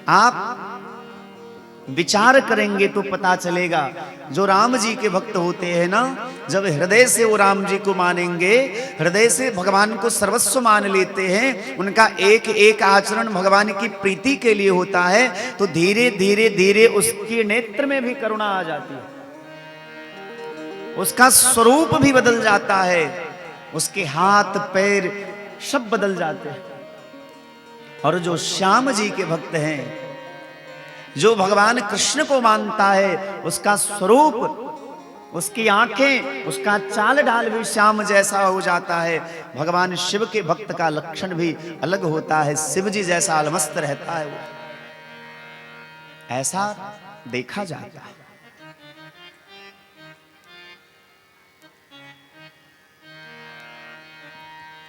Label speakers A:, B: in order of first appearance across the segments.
A: आप विचार करेंगे तो पता चलेगा, जो राम जी के भक्त होते हैं ना, जब हृदय से वो राम जी को मानेंगे, हृदय से भगवान को सर्वस्व मान लेते हैं, उनका एक एक आचरण भगवान की प्रीति के लिए होता है, तो धीरे धीरे धीरे उसके नेत्र में भी करुणा आ जाती है, उसका स्वरूप भी बदल जाता है, उसके हाथ पैर सब बदल जाते हैं। और जो श्याम जी के भक्त हैं, जो भगवान कृष्ण को मानता है, उसका स्वरूप, उसकी आंखें, उसका चाल ढाल भी श्याम जैसा हो जाता है। भगवान शिव के भक्त का लक्षण भी अलग होता है, शिव जी जैसा अलमस्त रहता है, वो ऐसा देखा जाता है।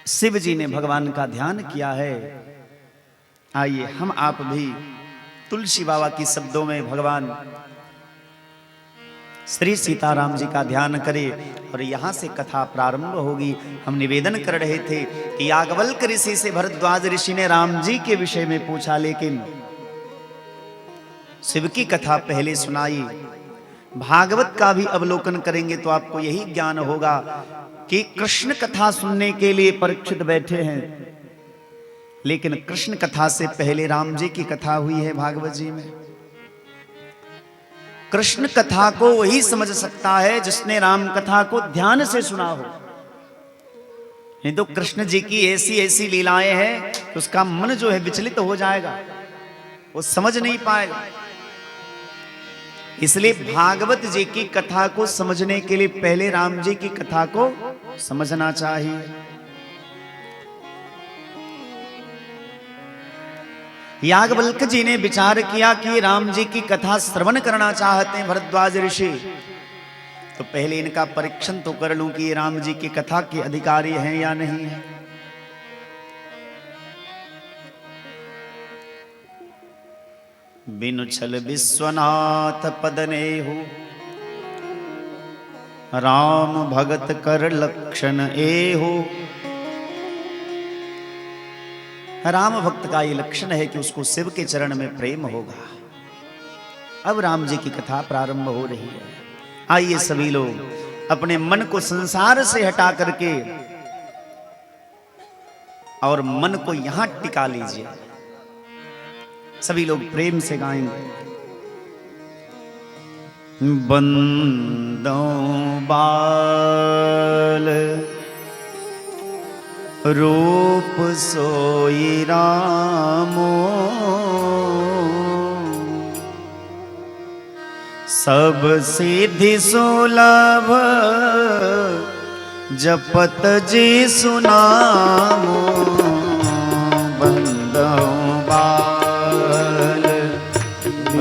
A: शिव जी ने भगवान का ध्यान किया है। आइए हम आप भी तुलसी बाबा की शब्दों में भगवान श्री सीताराम जी का ध्यान करें और यहां से कथा प्रारंभ होगी। हम निवेदन कर रहे थे कि याज्ञवल्क्य ऋषि से भरद्वाज ऋषि ने राम जी के विषय में पूछा, लेकिन शिव की कथा पहले सुनाई। भागवत का भी अवलोकन करेंगे तो आपको यही ज्ञान होगा कि कृष्ण कथा सुनने के लिए परीक्षित बैठे हैं, लेकिन कृष्ण कथा से पहले राम जी की कथा हुई है भागवत जी में। कृष्ण कथा को वही समझ सकता है जिसने राम कथा को ध्यान से सुना हो। नहीं तो कृष्ण जी की ऐसी ऐसी लीलाएं हैं तो उसका मन जो है विचलित हो जाएगा, वो समझ नहीं पाएगा। इसलिए भागवत जी की कथा को समझने के लिए पहले राम जी की कथा को समझना चाहिए। याज्ञवल्क्य जी ने विचार किया कि राम जी की कथा श्रवण करना चाहते हैं भरद्वाज ऋषि, तो पहले इनका परीक्षण तो कर लूं कि ये राम जी की कथा के अधिकारी हैं या नहीं है। बिनु छल विश्वनाथ पद नेहु, राम भगत कर लक्षण एहु। राम भक्त का ये लक्षण है कि उसको शिव के चरण में प्रेम होगा। अब राम जी की कथा प्रारंभ हो रही है। आइए सभी लोग अपने मन को संसार से हटा करके और मन को यहां टिका लीजिए। सभी लोग प्रेम से गाएंगे। बंदो बाल रूप सोई रामो, सब सिद्धि सुलभ जपत जी सुनामो। बंदो बाल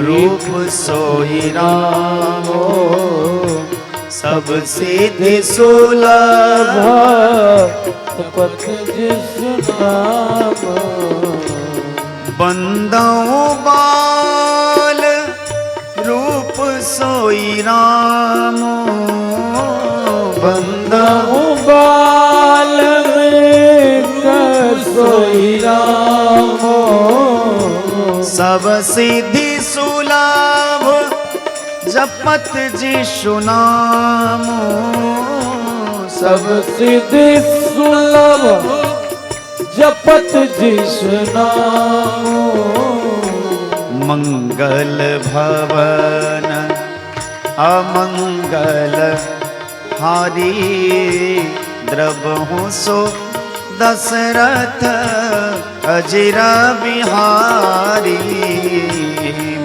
A: रूप सोई रामो, सब सिद्धि सुलभ
B: जपत जी सुनामो।
A: बंदो बाल रूप सोई रामो,
B: बंदो बाल में सोई रामो,
A: सब सिद्धि सुलभ जपत जी सुनामो।
B: सब सिद्धि सुलभ जपत जी सुनामो।
A: मंगल भवन अमंगल हारी, द्रवहु सो दशरथ अजिर बिहारी।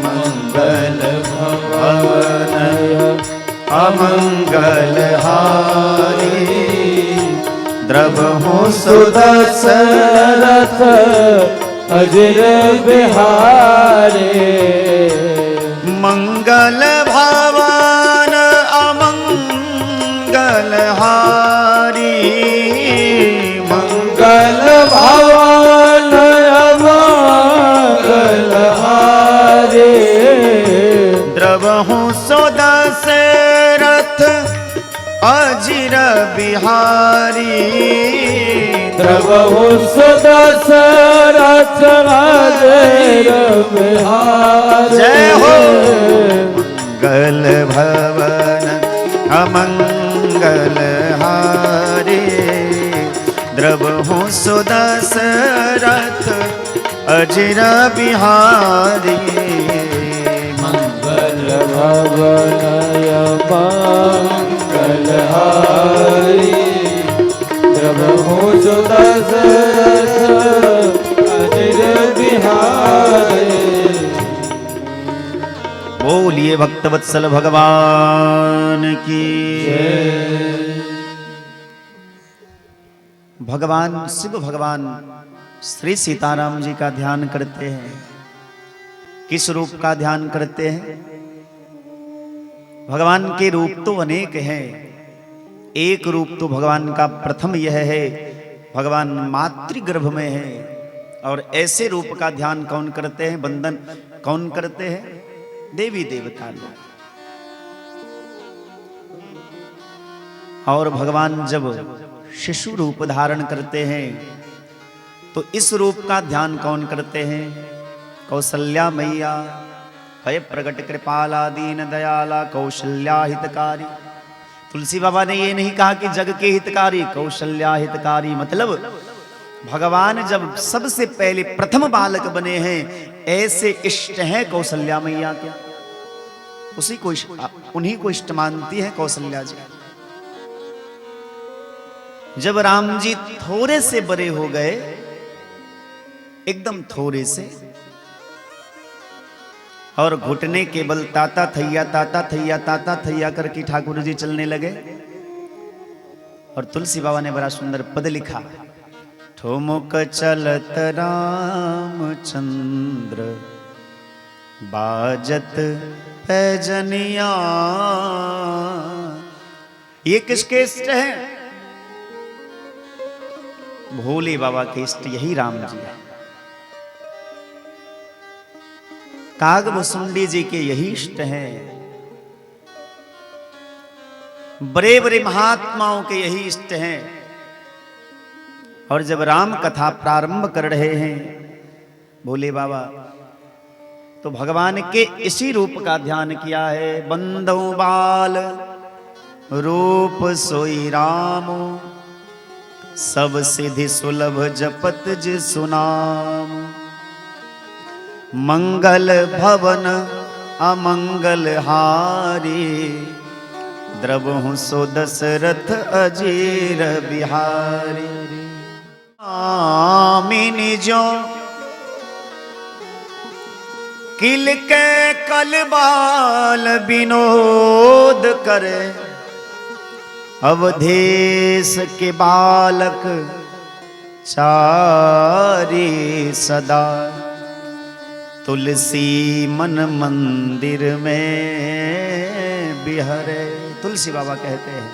A: मंगल भवन अमंगल हारी, द्रवहु सो
B: दशरथ अजिर बिहारी।
A: मंगल भवन अमंगल हारी,
B: मंगल भवन अमंगल हारी,
A: द्रवहु सो दशरथ अजिर बिहारी।
B: द्रवहु सो दशरथ अजिर अजर बिहारी।
A: जय हो। मंगल भवन अमंगल हारे, द्रवहु सुदशरथ अजर बिहारी।
B: मंगल भवन मंगल हारी, प्रभु सुदशरथ अजर बिहारी।
A: बोलिए भक्तवत्सल भगवान की। भगवान शिव भगवान श्री सीताराम जी का ध्यान करते हैं। किस रूप का ध्यान करते हैं? भगवान के रूप तो अनेक हैं। एक रूप तो भगवान का प्रथम यह है, भगवान मातृगर्भ में है। और ऐसे रूप का ध्यान कौन करते हैं, वंदन कौन करते हैं? देवी देवता लोग। और भगवान जब शिशु रूप धारण करते हैं तो इस रूप का ध्यान कौन करते हैं? कौसल्या मैया, भय प्रगट कृपाला दीन दयाला कौशल्या हितकारी। तुलसी बाबा ने ये नहीं कहा कि जग के हितकारी, कौशल्या हितकारी मतलब भगवान जब सबसे पहले प्रथम बालक बने हैं, ऐसे इष्ट हैं कौशल्या मैया के। उसी को उन्हीं को इष्ट मानती है कौशल्या जी। जब राम जी थोड़े से बड़े हो गए, एकदम थोड़े से, और घुटने के बल ताता थैया करके ठाकुर जी चलने लगे। और तुलसी बाबा ने बड़ा सुंदर पद लिखा, ठुमुक चलत रामचंद्र बाजत पैजनिया। ये किसके इष्ट है? भोले बाबा के इष्ट यही राम जी है। कागभुसुंडी जी के यही इष्ट हैं। बड़े बड़े महात्माओं के यही इष्ट हैं। और जब राम कथा प्रारंभ कर रहे हैं भोले बाबा, तो भगवान के इसी रूप का ध्यान किया है। बंदो बाल रूप सोई राम, सब सिद्धि सुलभ जपत जिसु नाम। मंगल भवन अमंगल हारी, द्रवहु सो दशरथ अजीर बिहारी। आमिनी जो किल के कलबाल विनोद करे, अवधेश के बालक चारी सदा। तुलसी मन मंदिर में बिहरे। तुलसी बाबा कहते हैं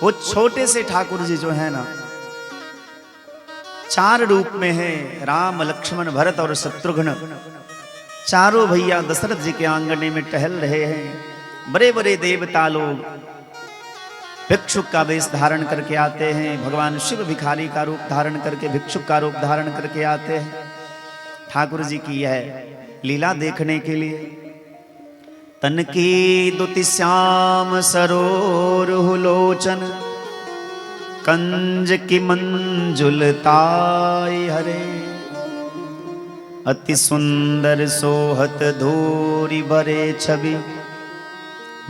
A: वो छोटे से ठाकुर जी जो है ना, चार रूप में है। राम लक्ष्मण भरत और शत्रुघ्न चारों भैया दशरथ जी के आंगने में टहल रहे हैं। बड़े बड़े देवता लोग भिक्षुक का वेश धारण करके आते हैं। भगवान शिव भिखारी का रूप धारण करके, भिक्षुक का रूप धारण करके आते हैं ठाकुर जी की यह लीला देखने के लिए। तन की दुति श्याम सरोर लोचन, कंज की मंजुलताई हरे। अति सुंदर सोहत धूरी भरे छवि,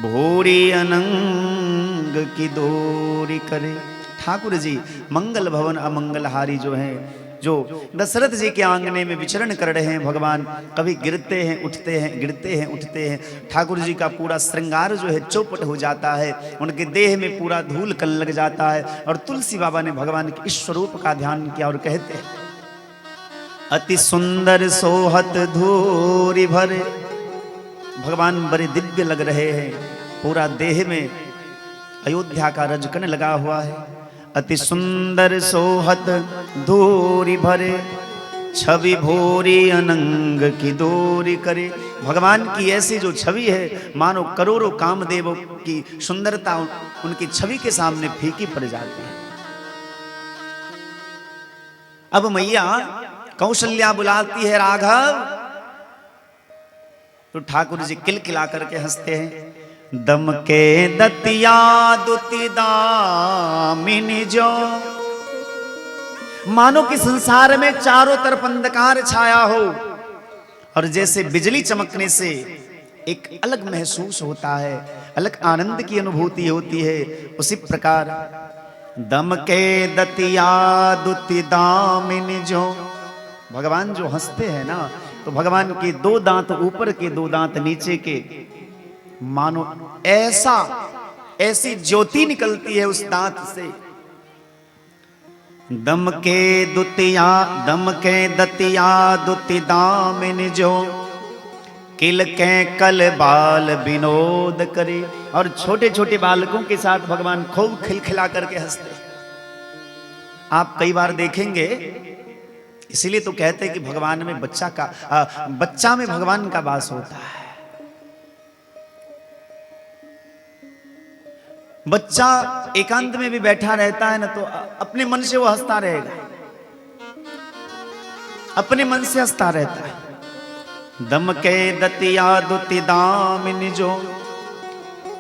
A: भूरी अनंग की दूरी करे। ठाकुर जी मंगल भवन अमंगलहारी जो हैं, जो दशरथ जी के आंगने में विचरण कर रहे हैं। भगवान कभी गिरते हैं उठते हैं, गिरते हैं उठते हैं। ठाकुर जी का पूरा श्रृंगार जो है चौपट हो जाता है, उनके देह में पूरा धूल कण लग जाता है। और तुलसी बाबा ने भगवान के इस स्वरूप का ध्यान किया और कहते हैं, अति सुंदर सोहत धूरी भरे। भगवान बड़े दिव्य लग रहे हैं, पूरा देह में अयोध्या का रजकण लगा हुआ है। अति सुंदर सोहत धूरी भरे, छवि भूरी अनंग की दूरी करे। भगवान की ऐसी जो छवि है, मानो करोड़ों कामदेवों की सुंदरता उनकी छवि के सामने फीकी पड़ जाती है। अब मैया कौशल्या बुलाती है राघव, तो ठाकुर जी किलकिला करके हंसते हैं। दम के दतिया दुति दामिनी जो, मानो कि संसार में चारों तरफ अंधकार छाया हो और जैसे बिजली चमकने से एक अलग महसूस होता है, अलग आनंद की अनुभूति होती है, उसी प्रकार दम के दतिया दुति दामिनी जो, भगवान जो हंसते हैं ना, तो भगवान के दो दांत ऊपर के, दो दांत नीचे के, मानो ऐसी ज्योति निकलती है उस दांत से। दम के दतिया दुति दामिनी जो, किल के कल बाल विनोद करे। और छोटे छोटे बालकों के साथ भगवान खूब खिलखिला करके हंसते। आप कई बार देखेंगे, इसीलिए तो कहते हैं कि भगवान में बच्चा में भगवान का वास होता है। बच्चा एकांत में भी बैठा रहता है ना, तो अपने मन से वो हंसता रहेगा, अपने मन से हंसता रहता है। दम के दतिया दुति दामिनी जो,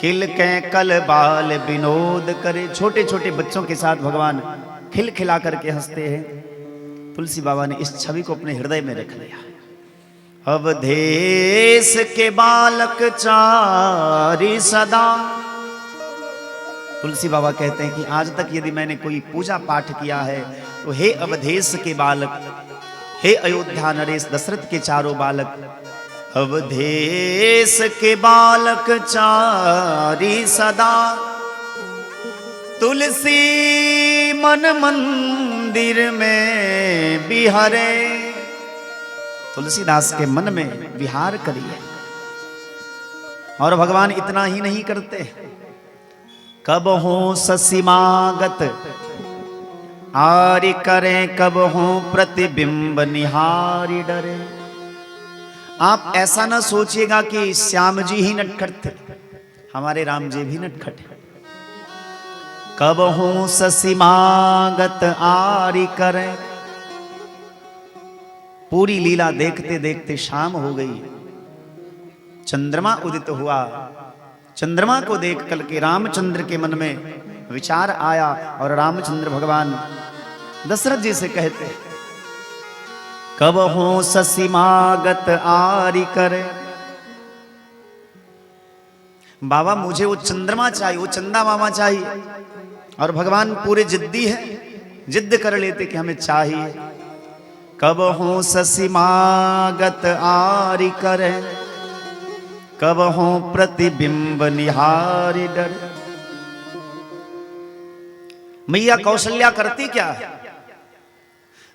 A: किल के कल बाल विनोद करे। छोटे छोटे बच्चों के साथ भगवान खिलखिला करके हंसते हैं। तुलसी बाबा ने इस छवि को अपने हृदय में रख लिया। अवधेश के बालक चारि सदा, तुलसी बाबा कहते हैं कि आज तक यदि मैंने कोई पूजा पाठ किया है तो हे अवधेश के बालक, हे अयोध्या नरेश दशरथ के चारों बालक, अवधेश के बालक चारि सदा, तुलसी मन मंदिर में बिहारे। तुलसीदास के मन में विहार करिए। और भगवान इतना ही नहीं करते, कब हो ससीमागत आरि करें, कब हो प्रतिबिंब निहारी डरे। आप ऐसा ना सोचिएगा कि श्याम जी ही नटखट थे, हमारे राम जी भी नटखट है। कब हो ससीमागत आरि करें, पूरी लीला देखते देखते शाम हो गई, चंद्रमा उदित हुआ। चंद्रमा को देख करके रामचंद्र के मन में विचार आया और रामचंद्र भगवान दशरथ जी से कहते, कब हो ससीमागत आरि करे। बाबा मुझे वो चंद्रमा चाहिए, वो चंदा मामा चाहिए। और भगवान पूरे जिद्दी है, जिद्द कर लेते कि हमें चाहिए। कब हो ससीमागत आरि करे, कब हो प्रतिबिंब निहारी डर। मैया कौशल्या करती क्या है?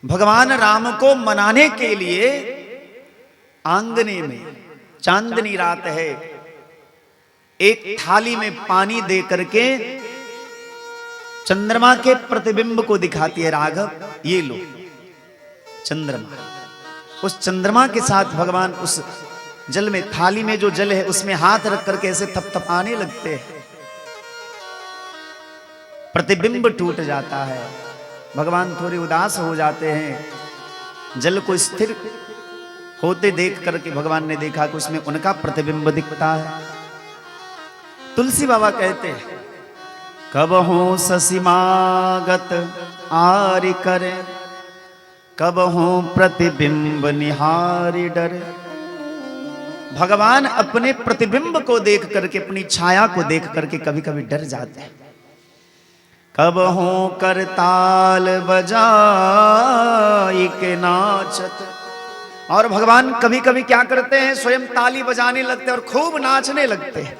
A: भगवान राम को मनाने के लिए आंगने में, चांदनी रात है, एक थाली में पानी दे करके चंद्रमा के प्रतिबिंब को दिखाती है। राघव ये लो चंद्रमा। उस चंद्रमा के साथ भगवान उस जल में, थाली में जो जल है उसमें हाथ रख करके ऐसे थपथपाने लगते हैं। प्रतिबिंब टूट जाता है, भगवान थोड़े उदास हो जाते हैं। जल को स्थिर होते देख करके भगवान ने देखा कि उसमें उनका प्रतिबिंब दिखता है। तुलसी बाबा कहते हैं, कब हो ससीमागत आरि करे, कब हो प्रतिबिंब निहारी डरे। भगवान अपने प्रतिबिंब को देख करके, अपनी छाया को देख करके कभी कभी डर जाते हैं। कब हो करताल बजाई के नाचत। और भगवान कभी कभी क्या करते हैं, स्वयं ताली बजाने लगते हैं और खूब नाचने लगते हैं।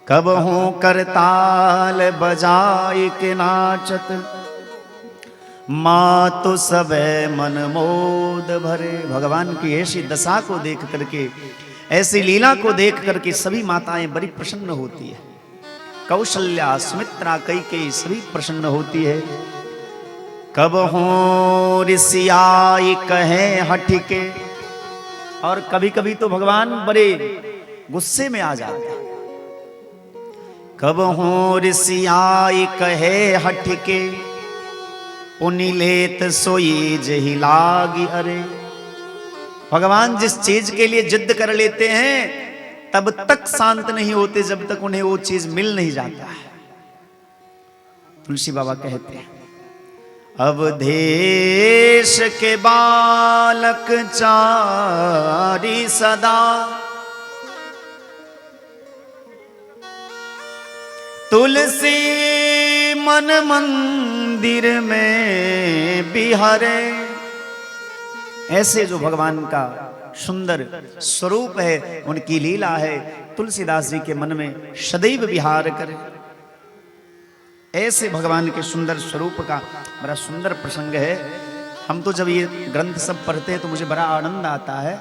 A: कब हो करताल बजाई के नाचत, मातु सबे मन मोद भरे। भगवान की ऐसी दशा को देख करके, ऐसी लीला को देख करके सभी माताएं बड़ी प्रसन्न होती है। कौशल्या, सुमित्रा, कैकेयी सभी प्रसन्न होती है। कब हो ऋषियाई कहे हठिके। और कभी कभी तो भगवान बड़े गुस्से में आ जाते हैं। कब हो ऋषियाई कहे हठिके, पुनि लेत सोई जही लागी। अरे भगवान जिस चीज के लिए जिद कर लेते हैं तब तक शांत नहीं होते जब तक उन्हें वो चीज मिल नहीं जाता है। तुलसी बाबा कहते हैं अवधेश के बालक चारी सदा, तुलसी मन मंदिर में बिहारे। ऐसे जो भगवान का सुंदर स्वरूप है, उनकी लीला है, तुलसीदास जी के मन में सदैव विहार करे। ऐसे भगवान के सुंदर स्वरूप का बड़ा सुंदर प्रसंग है। हम तो जब ये ग्रंथ सब पढ़ते हैं तो मुझे बड़ा आनंद आता है।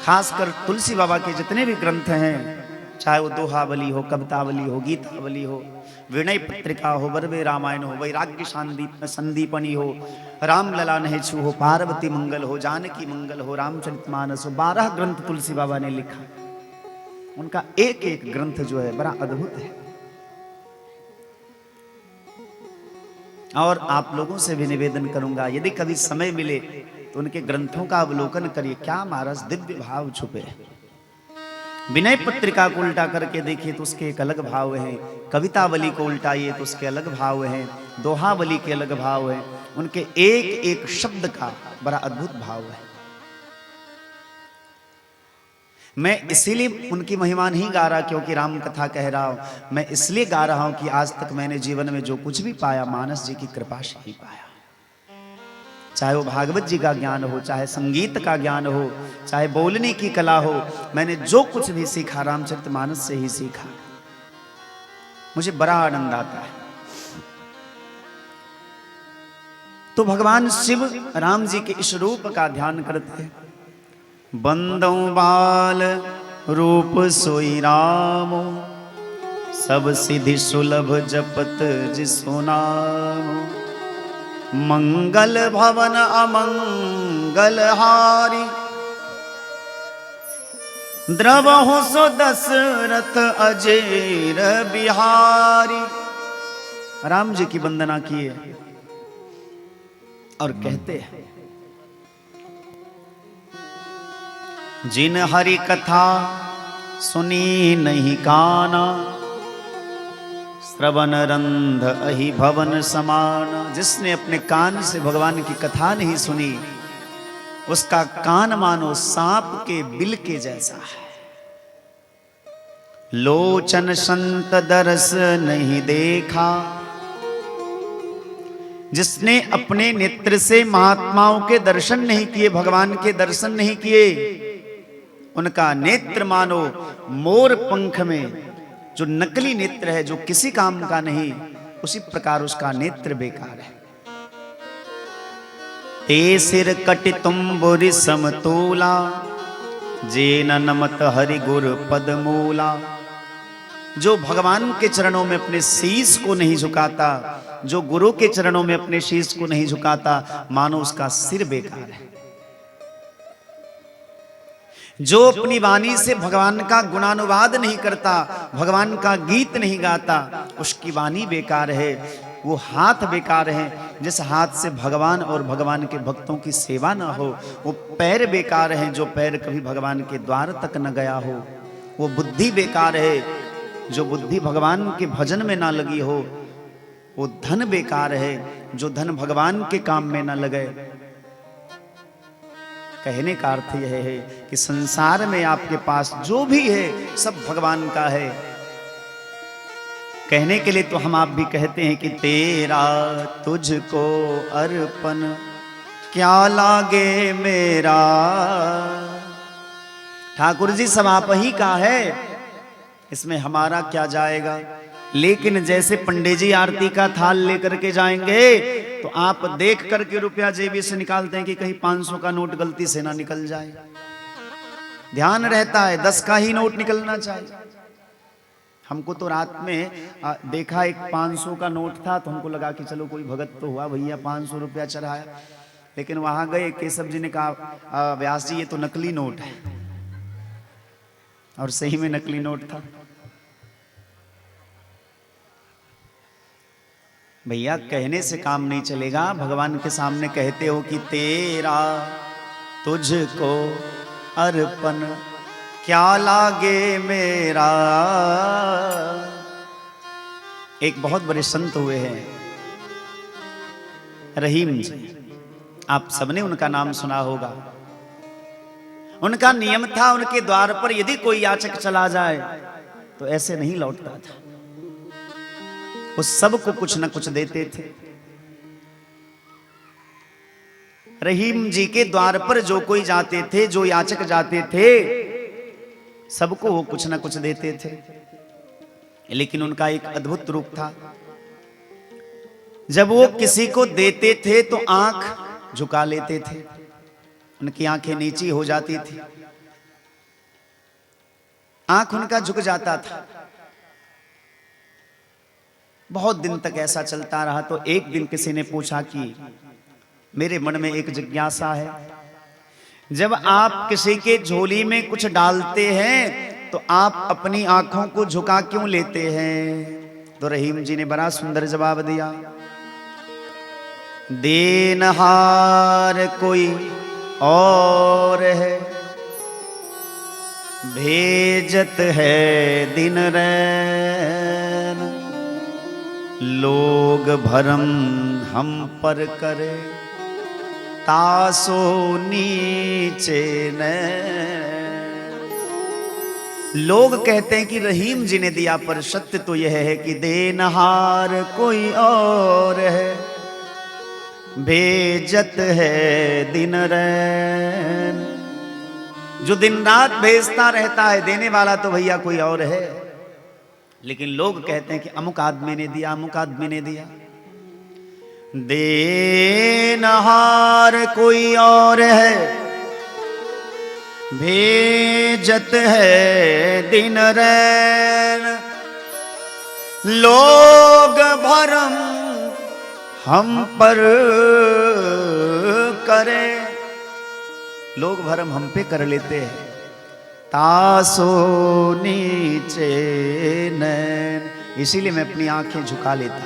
A: खासकर तुलसी बाबा के जितने भी ग्रंथ हैं, चाहे वो दोहावली हो, कवितावली हो, गीतावली हो, विनय पत्रिका हो, बरवे रामायण हो, वैराग्य संदीपनी हो, रामलला नहेछु हो, पार्वती मंगल हो, जानकी मंगल हो, रामचरितमानस हो, 12 ग्रंथ तुलसी बाबा ने लिखा। उनका एक एक ग्रंथ जो है बड़ा अद्भुत है। और आप लोगों से भी निवेदन करूंगा, यदि कभी समय मिले तो उनके ग्रंथों का अवलोकन करिए। क्या महाराज दिव्य भाव छुपे हैं। विनय पत्रिका को उल्टा करके देखिए तो उसके एक अलग भाव है, कवितावली को उल्टाइए तो उसके अलग भाव है, दोहावली के अलग भाव है। उनके एक एक शब्द का बड़ा अद्भुत भाव है। मैं इसीलिए उनकी महिमा नहीं गा रहा क्योंकि राम कथा कह रहा हूं, मैं इसलिए गा रहा हूं कि आज तक मैंने जीवन में जो कुछ भी पाया मानस जी की कृपा से ही पाया। चाहे वो भागवत जी का ज्ञान हो, चाहे संगीत का ज्ञान हो, चाहे बोलने की कला हो, मैंने जो कुछ भी सीखा रामचरितमानस से ही सीखा। मुझे बड़ा आनंद आता है। तो भगवान शिव राम जी के इस रूप का ध्यान करते हैं। बंदौ बाल रूप सोई रामो, सब सिद्धि सुलभ जपत जिसो नामो। मंगल भवन अमंगल हारी, द्रवहु सो दशरथ अजेर बिहारी। राम जी की वंदना किए और कहते हैं जिन हरि कथा सुनी नहीं काना, श्रवण रंध अहि भवन समान। जिसने अपने कान से भगवान की कथा नहीं सुनी, उसका कान मानो सांप के बिल के जैसा है। लोचन संत दरस नहीं देखा, जिसने अपने नेत्र से महात्माओं के दर्शन नहीं किए, भगवान के दर्शन नहीं किए, उनका नेत्र मानो मोर पंख में जो नकली नेत्र है, जो किसी काम का नहीं, उसी प्रकार उसका नेत्र बेकार है। ते सिर कटि तुम्बुरि समतोला, जेन नमत हरि गुर पद मूला। जो भगवान के चरणों में अपने शीश को नहीं झुकाता, जो गुरु के चरणों में अपने शीश को नहीं झुकाता, मानो उसका सिर बेकार है। जो अपनी वाणी से भगवान का गुणानुवाद नहीं करता, भगवान का गीत नहीं गाता, उसकी वाणी बेकार है, वो हाथ बेकार है। जिस हाथ से भगवान और भगवान के भक्तों की सेवा ना हो, वो पैर बेकार है, जो पैर कभी भगवान के द्वार तक न गया हो। वो बुद्धि बेकार है, जो बुद्धि भगवान के भजन में ना लगी हो। वो धन बेकार है, जो धन भगवान के काम में ना लगे। कहने का अर्थ यह है कि संसार में आपके पास जो भी है सब भगवान का है। कहने के लिए तो हम आप भी कहते हैं कि तेरा तुझको अर्पण क्या लागे मेरा। ठाकुर जी सब आप ही का है, इसमें हमारा क्या जाएगा। लेकिन जैसे पंडित जी आरती का थाल लेकर के जाएंगे तो आप देख करके रुपया जेबी से निकालते हैं कि कहीं 500 का नोट गलती से ना निकल जाए। ध्यान रहता है 10 का ही नोट निकलना चाहिए। हमको तो रात में देखा एक 500 का नोट था, तो हमको लगा कि चलो कोई भगत तो हुआ भैया 500 रुपया चढ़ाया। लेकिन वहां गए, केशव जी ने कहा व्यास जी ये तो नकली नोट है, और सही में नकली नोट था। भैया कहने से काम नहीं चलेगा। भगवान के सामने कहते हो कि तेरा तुझको अर्पण क्या लागे मेरा। एक बहुत बड़े संत हुए हैं रहीम जी, आप सबने उनका नाम सुना होगा। उनका नियम था, उनके द्वार पर यदि कोई याचक चला जाए तो ऐसे नहीं लौटता था, वो सबको कुछ न कुछ देते थे। रहीम जी के द्वार पर जो कोई जाते थे, जो याचक जाते थे, सबको वो कुछ न कुछ देते थे। लेकिन उनका एक अद्भुत रूप था, जब वो किसी को देते थे तो आंख झुका लेते थे, उनकी आंखें नीची हो जाती थी, आंख उनका झुक जाता था। बहुत दिन तक ऐसा चलता रहा। तो एक दिन किसी ने पूछा कि मेरे मन में एक जिज्ञासा है, जब आप किसी के झोली में कुछ डालते हैं तो आप अपनी आंखों को झुका क्यों लेते हैं? तो रहीम जी ने बड़ा सुंदर जवाब दिया, देनहार कोई और है, भेजत है दिन रैन, लोग भरम हम पर करे, तासो नीचे नैन। लोग कहते हैं कि रहीम जी ने दिया, पर सत्य तो यह है कि देनहार कोई और है, भेजत है दिन रैन। जो दिन रात भेजता रहता है, देने वाला तो भैया कोई और है। लेकिन लोग कहते हैं कि अमुक आदमी ने दिया, अमुक आदमी ने दिया। देनहार कोई और है, भेजत है दिन रैन, लोग भरम हम पर करे, लोग भरम हम पे कर लेते हैं, तासो नीचे नैन। इसीलिए मैं अपनी आंखें झुका लेता।